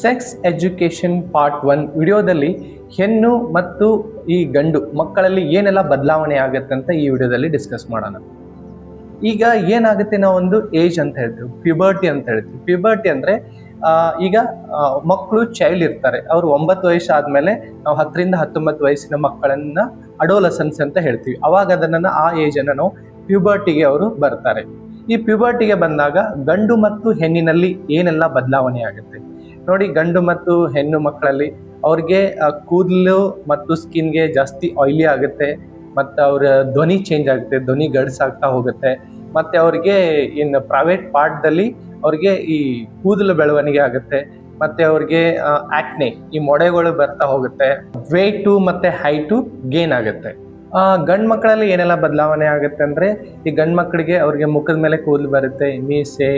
Sex education part 1 ವಿಡಿಯೋದಲ್ಲಿ ಹೆಣ್ಣು ಮತ್ತು ಈ ಗಂಡು ಮಕ್ಕಳಲ್ಲಿ ಏನೆಲ್ಲ ಬದಲಾವಣೆ ಆಗುತ್ತೆ ಅಂತ ಈ ವಿಡಿಯೋದಲ್ಲಿ ಡಿಸ್ಕಸ್ ಮಾಡೋಣ. ಈಗ ಏನಾಗುತ್ತೆ, ನಾವು ಒಂದು ಏಜ್ ಅಂತ ಹೇಳ್ತೀವಿ, ಪ್ಯೂಬರ್ಟಿ ಅಂತ ಹೇಳ್ತೀವಿ. ಪ್ಯೂಬರ್ಟಿ ಅಂದ್ರೆ ಈಗ ಮಕ್ಕಳು ಚೈಲ್ಡ್ ಇರ್ತಾರೆ, ಅವರು 9 ವಯಸ್ಸು ಆದ್ಮೇಲೆ ನಾವು 10 ರಿಂದ 19 ವಯಸ್ಸಿನ ಮಕ್ಕಳನ್ನ ಅಡೋಲಸೆನ್ಸ್ ಅಂತ ಹೇಳ್ತೀವಿ. ಅವಾಗ ಅದನ್ನ ಆ ಏಜ್ ಅನ್ನ ನಾವು ಪ್ಯೂಬರ್ಟಿಗೆ ಅವರು ಬರ್ತಾರೆ. ಈ ಪ್ಯೂಬರ್ಟಿಗೆ ಬಂದಾಗ ಗಂಡು ಮತ್ತು ಹೆಣ್ಣಿನಲ್ಲಿ ಏನೆಲ್ಲ ಬದಲಾವಣೆ ಆಗುತ್ತೆ ನೋಡಿ. ಗಂಡು ಮತ್ತು ಹೆಣ್ಣು ಮಕ್ಕಳಲ್ಲಿ ಅವ್ರಿಗೆ ಕೂದಲು ಮತ್ತು ಸ್ಕಿನ್ಗೆ ಜಾಸ್ತಿ ಆಯಿಲಿ ಆಗುತ್ತೆ, ಮತ್ತು ಅವ್ರ ಧ್ವನಿ ಚೇಂಜ್ ಆಗುತ್ತೆ, ಧ್ವನಿ ಗಡ್ಸಾಗ್ತಾ ಹೋಗುತ್ತೆ. ಮತ್ತೆ ಅವ್ರಿಗೆ ಇನ್ ಪ್ರೈವೇಟ್ ಪಾರ್ಟ್ದಲ್ಲಿ ಅವ್ರಿಗೆ ಈ ಕೂದಲು ಬೆಳವಣಿಗೆ ಆಗುತ್ತೆ, ಮತ್ತೆ ಅವ್ರಿಗೆ ಆಕ್ನೆ, ಈ ಮೊಡೆಗಳು ಬರ್ತಾ ಹೋಗುತ್ತೆ, ವೇಟು ಮತ್ತೆ ಹೈಟು ಗೇನ್ ಆಗುತ್ತೆ. ಗಂಡು ಮಕ್ಕಳಲ್ಲಿ ಏನೆಲ್ಲ ಬದಲಾವಣೆ ಆಗುತ್ತೆ ಅಂದ್ರೆ, ಈ ಗಂಡು ಮಕ್ಕಳಿಗೆ ಅವ್ರಿಗೆ ಮುಖದ ಮೇಲೆ ಕೂದಲು ಬರುತ್ತೆ, ಮೀಸೆ,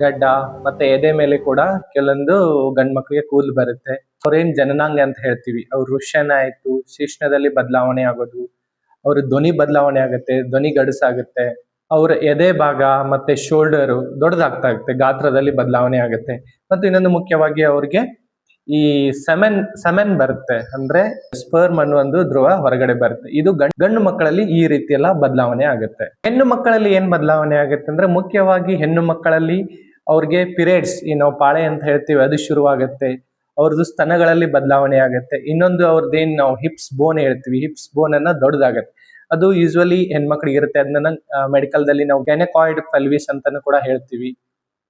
ಗಡ್ಡ, ಮತ್ತೆ ಎದೆ ಮೇಲೆ ಕೂಡ ಕೆಲವೊಂದು ಗಂಡು ಮಕ್ಕಳಿಗೆ ಕೂದಲು ಬರುತ್ತೆ. ಅವ್ರೇನ್ ಜನನಾಂಗ ಅಂತ ಹೇಳ್ತೀವಿ, ಅವ್ರ ವೃಷಣ ಆಯ್ತು, ಶಿಶ್ನದಲ್ಲಿ ಬದಲಾವಣೆ ಆಗೋದು, ಅವ್ರ ಧ್ವನಿ ಬದಲಾವಣೆ ಆಗುತ್ತೆ, ಧ್ವನಿ ಗಡಸಾಗುತ್ತೆ, ಅವ್ರ ಎದೆ ಭಾಗ ಮತ್ತೆ ಶೋಲ್ಡರು ದೊಡ್ಡದಾಗ್ತಾ ಇರುತ್ತೆ, ಗಾತ್ರದಲ್ಲಿ ಬದಲಾವಣೆ ಆಗುತ್ತೆ. ಮತ್ತು ಇನ್ನೊಂದು ಮುಖ್ಯವಾಗಿ ಅವ್ರಿಗೆ ಈ ಸೆಮೆನ್ ಬರುತ್ತೆ, ಅಂದ್ರೆ ಸ್ಪರ್ಮ್ ಅನ್ನೋ ಒಂದು ಧ್ರುವ ಹೊರಗಡೆ ಬರುತ್ತೆ. ಇದು ಗಂಡು ಮಕ್ಕಳಲ್ಲಿ ಈ ರೀತಿ ಎಲ್ಲ ಬದಲಾವಣೆ ಆಗುತ್ತೆ. ಹೆಣ್ಣು ಮಕ್ಕಳಲ್ಲಿ ಏನ್ ಬದಲಾವಣೆ ಆಗುತ್ತೆ ಅಂದ್ರೆ, ಮುಖ್ಯವಾಗಿ ಹೆಣ್ಣು ಮಕ್ಕಳಲ್ಲಿ ಅವ್ರಿಗೆ ಪಿರಿಯಡ್ಸ್, ನಾವು ಪಾಳೆ ಅಂತ ಹೇಳ್ತೀವಿ, ಅದು ಶುರುವಾಗುತ್ತೆ. ಅವ್ರದ್ದು ಸ್ತನಗಳಲ್ಲಿ ಬದಲಾವಣೆ ಆಗುತ್ತೆ. ಇನ್ನೊಂದು ಅವ್ರದ್ದೇನ್ ನಾವು ಹಿಪ್ಸ್ ಬೋನ್ ಹೇಳ್ತೀವಿ, ಹಿಪ್ಸ್ ಬೋನ್ ಅನ್ನ ದೊಡ್ಡದಾಗತ್ತೆ. ಅದು ಯೂಶುವಲಿ ಹೆಣ್ಮಕ್ಳಿಗೆ ಇರುತ್ತೆ. ಅದನ್ನ ಮೆಡಿಕಲ್ದಲ್ಲಿ ನಾವು ಗ್ಯಾನಕಾಯ್ಡ್ ಪೆಲ್ವಿಸ್ ಅಂತಾನು ಕೂಡ ಹೇಳ್ತೀವಿ.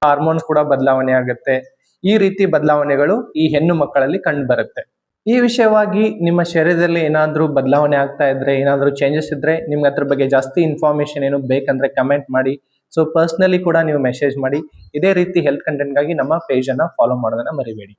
ಹಾರ್ಮೋನ್ಸ್ ಕೂಡ ಬದಲಾವಣೆ ಆಗುತ್ತೆ. ಈ ರೀತಿ ಬದಲಾವಣೆಗಳು ಈ ಹೆಣ್ಣು ಮಕ್ಕಳಲ್ಲಿ ಕಂಡು ಬರುತ್ತೆ. ಈ ವಿಷಯವಾಗಿ ನಿಮ್ಮ ಶರೀರದಲ್ಲಿ ಏನಾದ್ರೂ ಬದಲಾವಣೆ ಆಗ್ತಾ ಇದ್ರೆ, ಏನಾದ್ರೂ ಚೇಂಜಸ್ ಇದ್ರೆ, ನಿಮ್ಗೆ ಅದ್ರ ಬಗ್ಗೆ ಜಾಸ್ತಿ ಇನ್ಫಾರ್ಮೇಶನ್ ಏನು ಬೇಕಂದ್ರೆ ಕಮೆಂಟ್ ಮಾಡಿ. ಸೊ ಪರ್ಸ್ನಲಿ ಕೂಡ ನೀವು ಮೆಸೇಜ್ ಮಾಡಿ. ಇದೇ ರೀತಿ ಹೆಲ್ತ್ ಕಂಟೆಂಟ್ಗಾಗಿ ನಮ್ಮ ಪೇಜ್ ಅನ್ನ ಫಾಲೋ ಮಾಡೋದನ್ನ ಮರಿಬೇಡಿ.